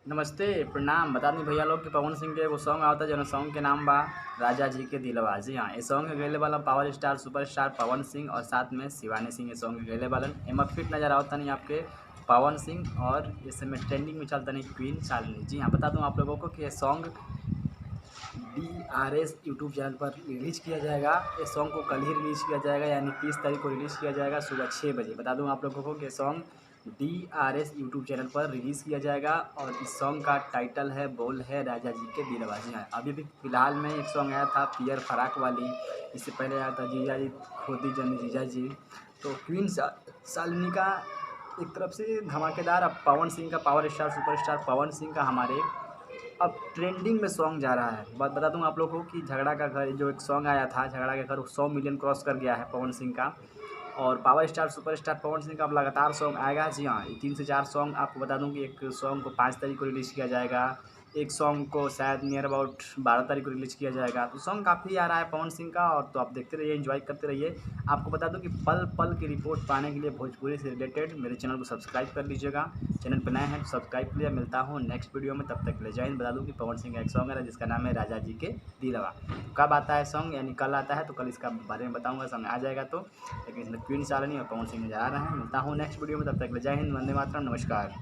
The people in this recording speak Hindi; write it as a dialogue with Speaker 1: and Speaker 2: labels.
Speaker 1: नमस्ते प्रणाम। बता दी भैया लोग कि पवन सिंह के एगो सॉन्ग आवता जौन सॉन्ग के नाम बा राजा जी के दिलवा। जी हाँ, ये सॉन्ग के गैले वाला power star superstar Pawan Singh और साथ में शिवानी सिंह ये सॉन्ग के गैले वालन। एमा फिट नज़र आवता नहीं आपके पवन सिंह और इस समय ट्रेंडिंग में चलता नहीं क्वीन शालिनी। जी हाँ, बता दूं आप लोगों को कि ये सॉन्ग DRS यूट्यूब चैनल पर रिलीज़ किया जाएगा। इस सॉन्ग को कल ही रिलीज़ किया जाएगा, यानी 30 तारीख को रिलीज़ किया जाएगा सुबह 6 बजे। बता दूं आप लोगों को कि सॉन्ग DRS यूट्यूब चैनल पर रिलीज़ किया जाएगा और इस सॉन्ग का टाइटल है बोल है राजा जी के दिलवा। जी हाँ, अभी भी फिलहाल में एक सॉन्ग आया था पियर फराक वाली, इससे पहले आया था जीजा जी खोदी जन जीजा जी। तो क्वीन शालिनी का एक तरफ से धमाकेदार, अब पवन सिंह का power star superstar Pawan Singh का हमारे अब ट्रेंडिंग में सॉन्ग जा रहा है। बता दूं आप लोगों को कि झगड़ा का घर जो एक सॉन्ग आया था, झगड़ा के घर 100 मिलियन क्रॉस कर गया है पवन सिंह का। और power star superstar Pawan Singh का अब लगातार सॉन्ग आएगा। जी हाँ, ये 3 से 4 सॉन्ग आपको बता दूं कि एक सॉन्ग को 5 तारीख को रिलीज़ किया जाएगा, एक सॉन्ग को शायद नियर अबाउट 12 तारीख को रिलीज़ किया जाएगा। तो सॉन्ग काफ़ी आ रहा है पवन सिंह का, और तो आप देखते रहिए, एंजॉय करते रहिए। आपको बता दूं कि पल पल की रिपोर्ट पाने के लिए भोजपुरी से रिलेटेड मेरे चैनल को सब्सक्राइब कर लीजिएगा। चैनल पर नए हैं तो सब्सक्राइब कर लीजिए। मिलता हूँ नेक्स्ट वीडियो में, तब तक के लिए जय हिंद। बता दूं कि पवन सिंह का एक सॉन्ग है जिसका नाम है राजा जी के दिलवा। कब आता है सॉन्ग, यानी कल आता है, तो कल इसका बारे में बताऊँगा, सॉन्ग आ जाएगा तो। लेकिन इसमें क्वीन शालिनी और पवन सिंह नजर आ रहे हैं। मिलता हूँ नेक्स्ट वीडियो में, तब तक के लिए जय हिंद, वंदे मातरम, नमस्कार।